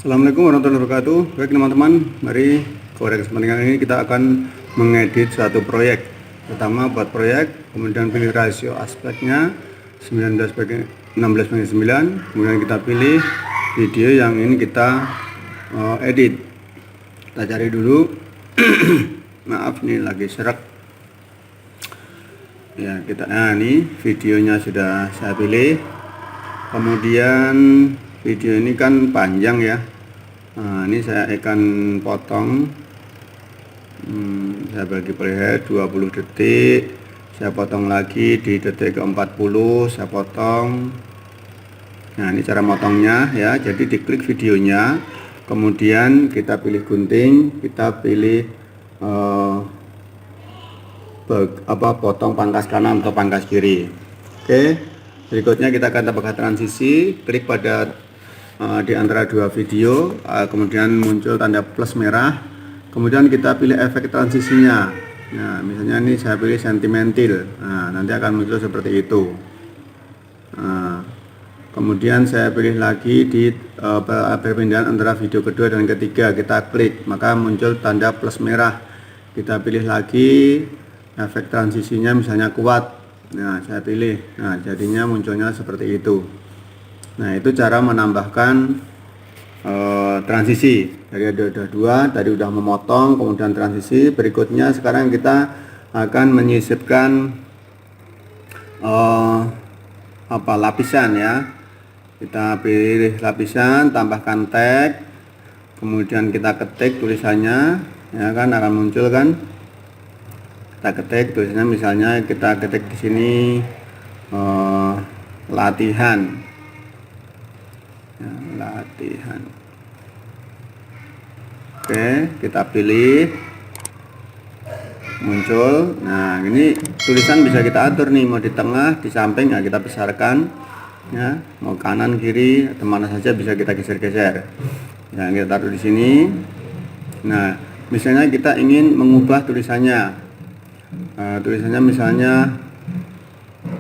Assalamualaikum warahmatullahi wabarakatuh. Baik teman-teman, mari pada kesempatan ini kita akan mengedit suatu proyek. Pertama buat proyek, kemudian pilih rasio aspeknya 16:9, kemudian kita pilih video yang ini kita edit. Kita cari dulu. Maaf nih lagi serak. Ya, ini videonya sudah saya pilih. Kemudian video ini kan panjang ya. Nah, ini saya akan potong. Saya bagi per 20 detik. Saya potong lagi di detik ke-40, saya potong. Nah, ini cara motongnya ya. Jadi diklik videonya, kemudian kita pilih gunting, kita pilih potong pangkas kanan atau pangkas kiri. Oke. Berikutnya kita akan tambahkan transisi, klik pada di antara dua video, kemudian muncul tanda plus merah, kemudian kita pilih efek transisinya. Nah, misalnya ini saya pilih sentimental. Nah, nanti akan muncul seperti itu. Nah, kemudian saya pilih lagi di perpindahan antara video kedua dan ketiga, kita klik, maka muncul tanda plus merah. Kita pilih lagi efek transisinya, misalnya kuat. Nah, saya pilih. Nah, jadinya munculnya seperti itu. Nah, itu cara menambahkan transisi. Dari ada dua, tadi udah memotong, kemudian transisi. Berikutnya sekarang kita akan menyisipkan lapisan ya. Kita pilih lapisan, tambahkan tag, kemudian kita ketik tulisannya, ya kan akan muncul kan. Kita ketik tulisannya, misalnya kita ketik di sini latihan. Ya, latihan. Oke, kita pilih, muncul. Nah, ini tulisan bisa kita atur nih, mau di tengah, di samping, ya kita besarkan ya, mau kanan kiri atau mana saja bisa kita geser-geser. Nah, kita taruh di sini. Nah, misalnya kita ingin mengubah tulisannya. Tulisannya misalnya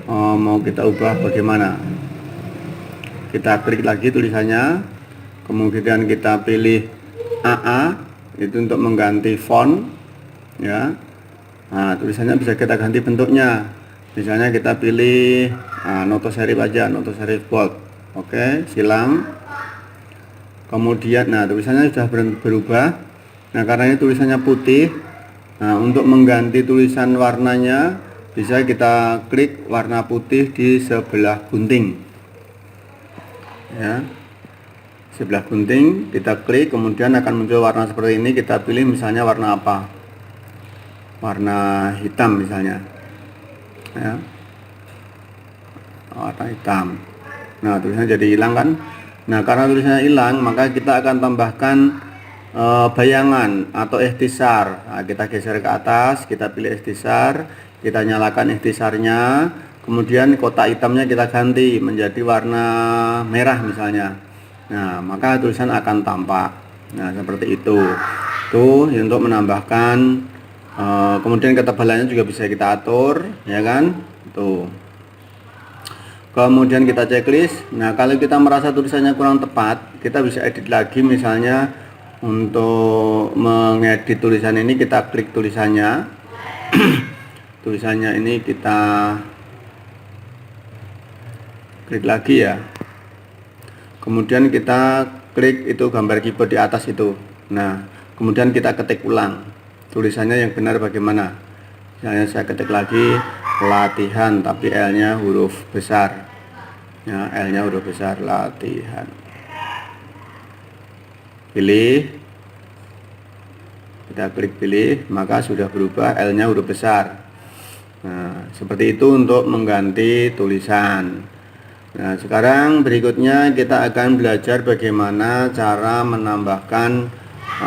mau kita ubah bagaimana, kita klik lagi tulisannya, kemudian kita pilih AA, itu untuk mengganti font ya. Nah, tulisannya bisa kita ganti bentuknya, misalnya kita pilih noto serif aja, noto serif bold. Oke, silang. Kemudian tulisannya sudah berubah. Nah, karena ini tulisannya putih, nah untuk mengganti tulisan warnanya bisa kita klik warna putih di sebelah gunting ya, sebelah gunting kita klik, kemudian akan muncul warna seperti ini. Kita pilih misalnya warna apa, warna hitam misalnya ya, warna hitam. Nah, tulisannya jadi hilang kan. Nah, karena tulisannya hilang, maka kita akan tambahkan bayangan atau ikhtisar. Nah, kita geser ke atas, kita pilih ikhtisar, kita nyalakan ikhtisarnya, kemudian kotak hitamnya kita ganti menjadi warna merah misalnya. Nah, maka tulisan akan tampak. Nah, seperti itu. Tuh untuk menambahkan, kemudian ketebalannya juga bisa kita atur, ya kan? Tuh. Kemudian kita checklist. Nah, kalau kita merasa tulisannya kurang tepat, kita bisa edit lagi. Misalnya untuk mengedit tulisan ini, kita klik tulisannya. Tulisannya ini kita klik lagi ya. Kemudian kita klik itu gambar keyboard di atas itu. Nah, kemudian kita ketik ulang tulisannya yang benar bagaimana. Misalnya saya ketik lagi latihan, tapi L-nya huruf besar. Ya, L-nya huruf besar, latihan. Pilih, kita klik pilih, maka sudah berubah, L-nya huruf besar. Nah, seperti itu untuk mengganti tulisan. Nah, sekarang berikutnya kita akan belajar bagaimana cara menambahkan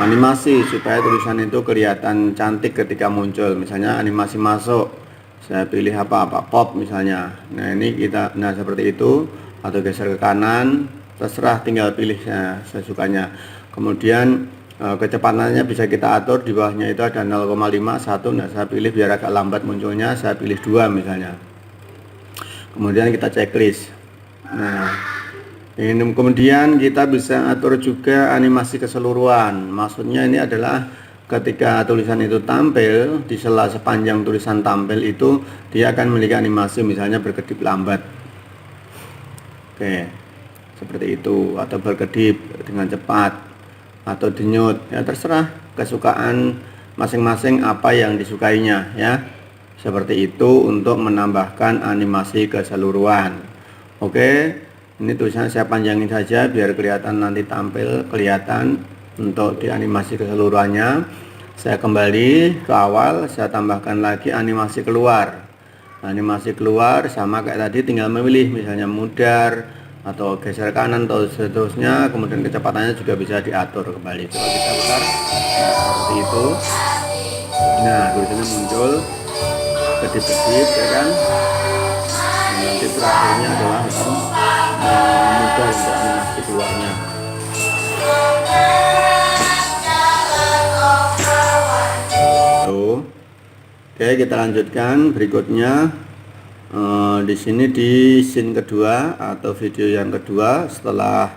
animasi supaya tulisan itu kelihatan cantik ketika muncul. Misalnya animasi masuk, saya pilih apa pop misalnya. Nah, ini kita, seperti itu, atau geser ke kanan, terserah, tinggal pilih sesukanya. Kemudian kecepatannya bisa kita atur, di bawahnya itu ada 0,5, 1. Nah, saya pilih biar agak lambat munculnya, saya pilih 2 misalnya. Kemudian kita checklist. Nah, Ini kemudian kita bisa atur juga animasi keseluruhan. Maksudnya ini adalah ketika tulisan itu tampil, di sela sepanjang tulisan tampil itu dia akan memiliki animasi, misalnya berkedip lambat. Oke, seperti itu, atau berkedip dengan cepat, atau denyut, ya terserah kesukaan masing-masing apa yang disukainya ya. Seperti itu untuk menambahkan animasi keseluruhan. Oke, ini tulisannya saya panjangin saja biar kelihatan, nanti tampil kelihatan untuk di animasi keseluruhannya. Saya kembali ke awal, saya tambahkan lagi animasi keluar. Animasi keluar sama kayak tadi, tinggal memilih misalnya mudar atau geser kanan atau seterusnya, kemudian kecepatannya juga bisa diatur kembali. Coba kita putar, nah, seperti itu. Nah, tulisannya muncul kedip-kedip ya kan. Nah, nanti terakhirnya adalah mudar untuk animasi keluarnya. Tuh. Oke, kita lanjutkan berikutnya. Di sini di scene kedua atau video yang kedua setelah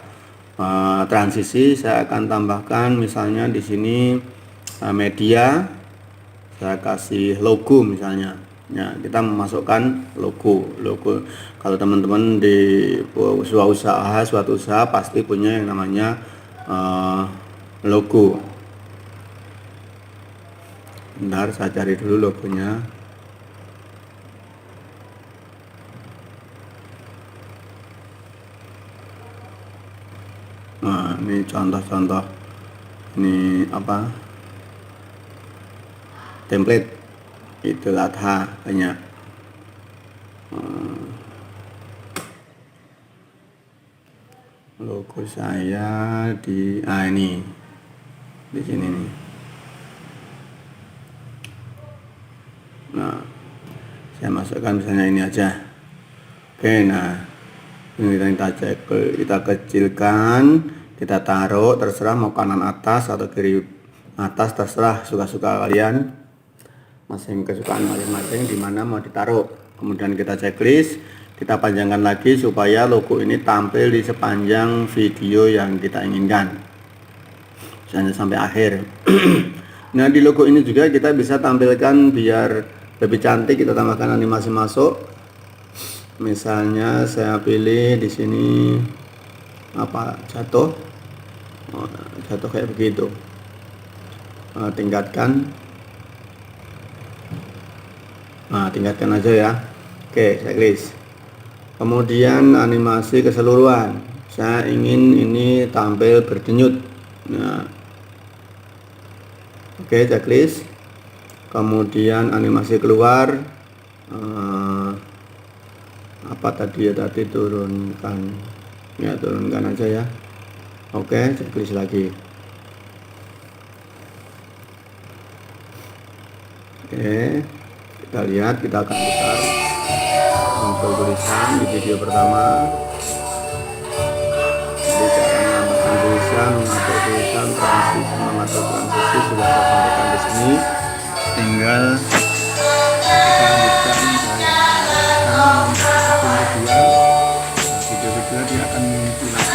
transisi, saya akan tambahkan misalnya di sini media, saya kasih logo misalnya. Ya, kita memasukkan logo. Kalau teman-teman di suatu usaha pasti punya yang namanya logo. Bentar, saya cari dulu logonya. Nah, ini contoh-contoh, ini apa, template Idul Adha banyak. Logo saya di ini di sini nih. Nah, saya masukkan misalnya ini aja. Oke, nah ini kita kecilkan, kita taruh, terserah mau kanan atas atau kiri atas, terserah suka-suka kalian, masing kesukaan masing-masing di mana mau ditaruh. Kemudian kita checklist, kita panjangkan lagi supaya logo ini tampil di sepanjang video yang kita inginkan, misalnya sampai akhir. Nah, di logo ini juga kita bisa tampilkan biar lebih cantik, kita tambahkan animasi masuk. Misalnya saya pilih di sini apa, jatuh kayak begitu. Tingkatkan, tingkatkan aja ya. Oke, checklist. Kemudian animasi keseluruhan, saya ingin ini tampil berdenyut. Nah, oke, checklist. Kemudian animasi keluar, apa tadi ya, tadi turunkan ya, turunkan aja ya. Oke, checklist lagi. Oke, kita lihat, kita akan putar untuk tulisan di video pertama. Jadi cara menambahkan tulisan, mengatur tulisan, mengatur transisi sudah saya sampaikan di sini. Tinggal kita lanjutkan video-video, dia akan tulis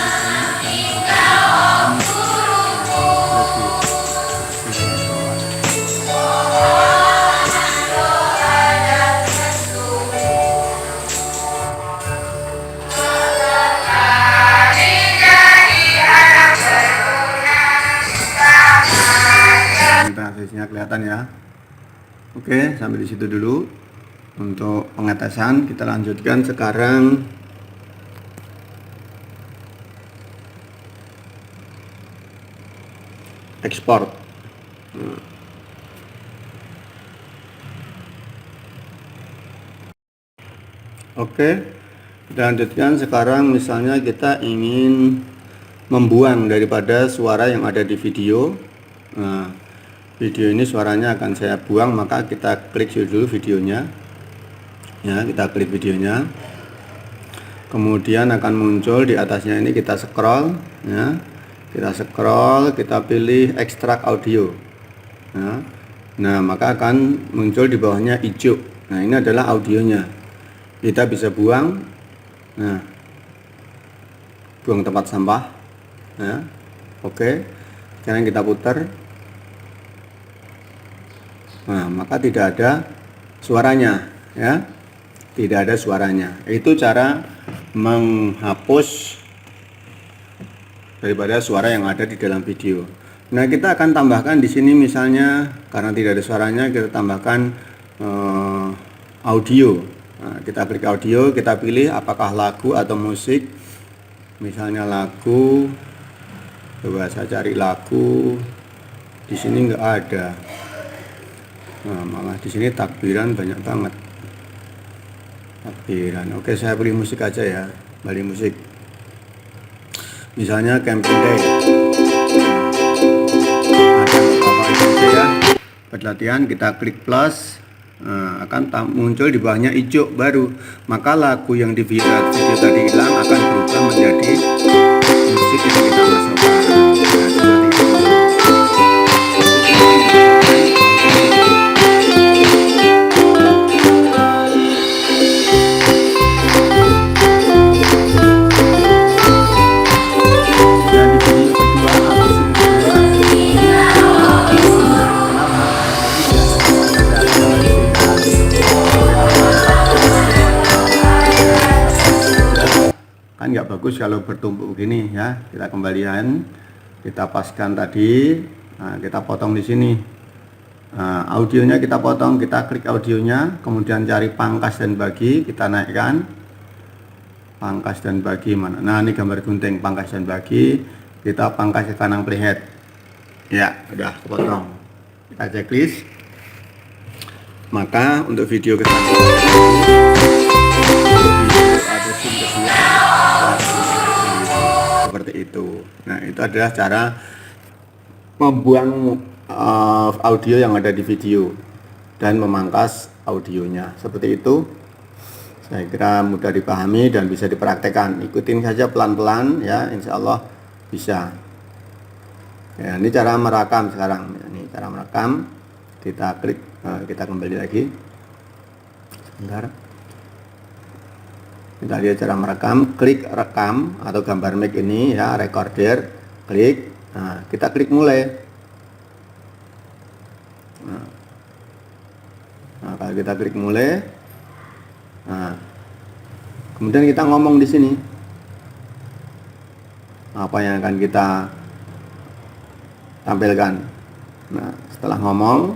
transisinya kelihatan ya. Oke, sampai di situ dulu untuk pengetesan. Kita lanjutkan sekarang ekspor. Oke, kita lanjutkan sekarang. Misalnya kita ingin membuang daripada suara yang ada di video. Nah, video ini suaranya akan saya buang, maka kita klik dulu videonya ya, kita klik videonya, kemudian akan muncul di atasnya ini, kita scroll ya, kita pilih ekstrak audio ya. Nah, maka akan muncul di bawahnya hijau. Nah, ini adalah audionya, kita bisa buang. Nah, buang tempat sampah. Ya. Oke, sekarang kita putar. Nah, maka tidak ada suaranya, ya. Tidak ada suaranya. Itu cara menghapus daripada suara yang ada di dalam video. Nah, kita akan tambahkan di sini misalnya karena tidak ada suaranya, kita tambahkan audio. Nah, kita klik audio, kita pilih apakah lagu atau musik. Misalnya lagu, coba saya cari lagu. Di sini nggak ada. Nah, malah di sini takbiran banyak banget. Takbiran. Oke, saya pilih musik aja ya. Balik musik. Misalnya camping day. Ada beberapa ide ya. Latihan kita klik plus. Nah, akan muncul di bawahnya hijau baru. Maka lagu yang di video tadi hilang akan berubah menjadi musik yang kita masukkan. Nah, seperti itu. Kan nggak bagus kalau bertumpuk begini ya. Kita kembalian, kita paskan tadi. Nah, kita potong di sini. Nah, audionya kita potong, kita klik audionya, kemudian cari pangkas dan bagi, kita naikkan. Pangkas dan bagi mana? Nah, ini gambar gunting pangkas dan bagi. Kita pangkas ke kanan playhead. Ya, udah kepotong. Kita checklist. Maka untuk video kita seperti itu. Nah, itu adalah cara membuang audio yang ada di video dan memangkas audionya. Seperti itu. Saya kira mudah dipahami dan bisa dipraktekkan. Ikutin saja pelan-pelan ya, insya Allah bisa. Ya, ini cara merekam sekarang. Ini cara merekam. Kita klik, kita kembali lagi. Sebentar. Kita lihat cara merekam, klik rekam atau gambar mic ini ya, recorder, klik. Nah, kita klik mulai. Nah, kalau kita klik mulai, nah, kemudian kita ngomong di sini. Apa yang akan kita tampilkan. Nah, setelah ngomong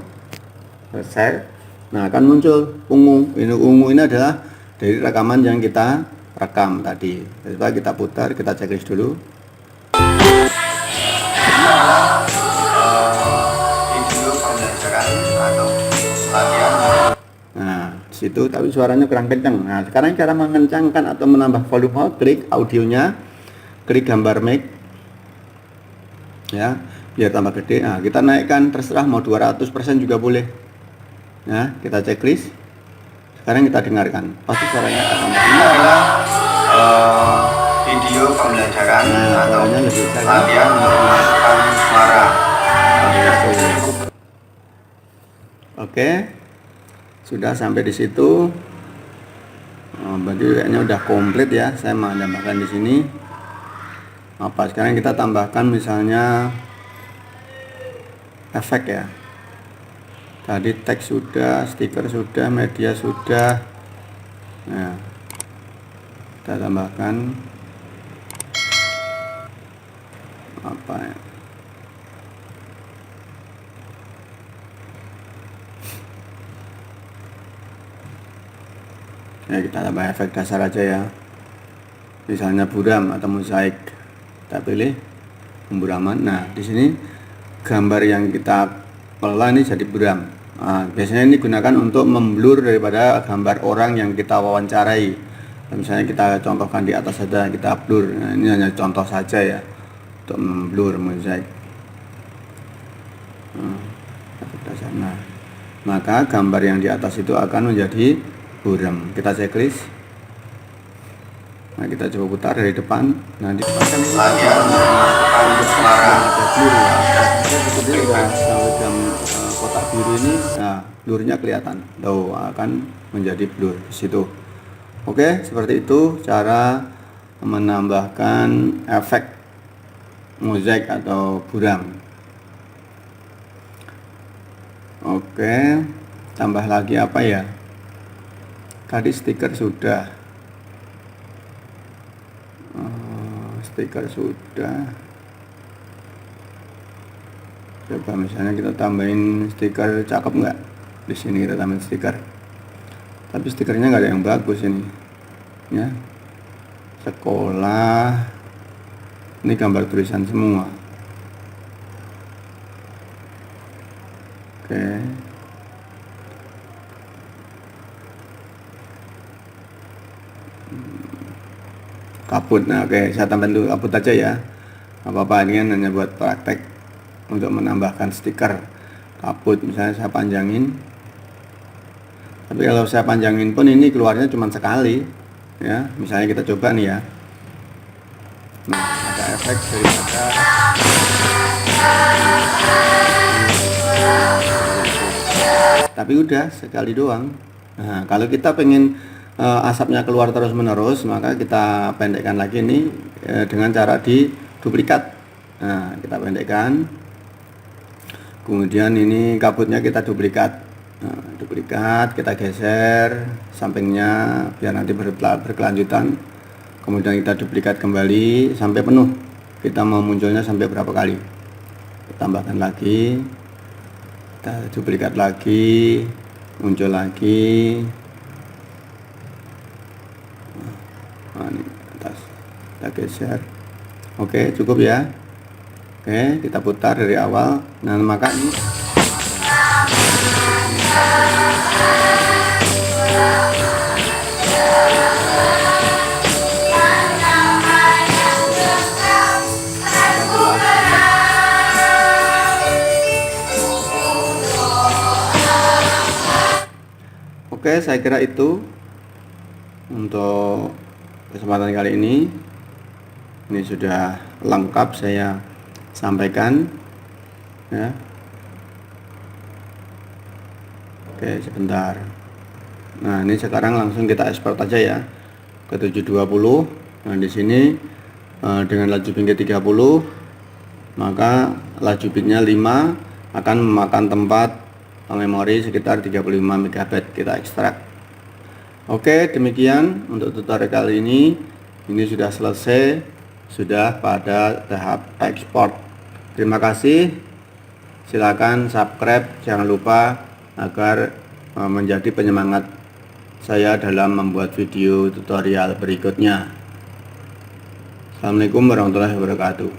selesai, nah akan muncul ungu. Ini ungu ini adalah dari rekaman yang kita rekam tadi. Coba kita putar, kita checklist dulu. Nah, situ tapi suaranya kurang kencang. Nah, sekarang cara mengencangkan atau menambah volume, klik audionya, klik gambar mic, ya, biar tambah gede. Nah, kita naikkan terserah mau 200% juga boleh. Nah, kita checklist. Sekarang kita dengarkan, pasti suaranya akan tambah. Ini adalah video pembelajaran atau lebih latihan memasukkan suara. Oke, sudah sampai di situ. Berarti kayaknya udah komplit ya. Saya mau tambahkan di sini. Apa? Sekarang kita tambahkan misalnya efek ya. Tadi teks sudah, stiker sudah, media sudah. Nah, kita tambahkan apa ya? Ya, kita tambah efek dasar aja ya. Misalnya buram atau mozaik. Kita pilih pemburaman. Nah, di sini gambar yang kita kelola ini jadi buram. Nah, biasanya ini digunakan untuk memblur daripada gambar orang yang kita wawancarai. Misalnya kita contohkan di atas saja, kita blur. Nah, ini hanya contoh saja ya untuk memblur mozaik. Nah, maka gambar yang di atas itu akan menjadi buram. Kita checklist. Nah, kita coba putar dari depan. Nah, di depan kan Latihan memasukkan suara. Kotak biru ini, nah, blurnya kelihatan. Tuh, akan menjadi blur di situ. Oke, seperti itu cara menambahkan efek mozaik atau buram. Oke, tambah lagi apa ya? Tadi stiker sudah. Stiker sudah. Coba misalnya kita tambahin stiker, cakep nggak? Di sini kita tambahin stiker. Tapi stikernya nggak ada yang bagus ini. Ya. Sekolah. Ini gambar tulisan semua. Oke. Kaput. Nah, oke, saya tambahin dulu kaput aja ya. Apa-apa, ini kan hanya buat praktek untuk menambahkan stiker kaput. Misalnya saya panjangin. Tapi kalau saya panjangin pun ini keluarnya cuma sekali. Ya, misalnya kita coba nih ya. Nah, ada efek daripada tapi udah sekali doang. Nah, kalau kita pengen asapnya keluar terus menerus, maka kita pendekkan lagi ini dengan cara diduplikat. Nah, kita pendekkan, kemudian ini kabutnya kita duplikat. Nah, duplikat kita geser sampingnya biar nanti berkelanjutan, kemudian kita duplikat kembali sampai penuh. Kita mau munculnya sampai berapa kali, kita tambahkan lagi, kita duplikat lagi, muncul lagi. Nah, ini atas kita geser. Oke, cukup ya. Oke, kita putar dari awal. Nah, maka ini oke, saya kira itu untuk kesempatan kali ini. Ini sudah lengkap saya sampaikan ya. Oke, sebentar. Nah, ini sekarang langsung kita ekspor aja ya ke 720. Nah, di sini dengan laju ping 30, maka laju bitnya 5 akan memakan tempat memori sekitar 35 MB kita ekstrak. Oke, demikian untuk tutorial kali ini. Ini sudah selesai, sudah pada tahap ekspor. Terima kasih. Silakan subscribe, jangan lupa agar menjadi penyemangat saya dalam membuat video tutorial berikutnya. Assalamualaikum warahmatullahi wabarakatuh.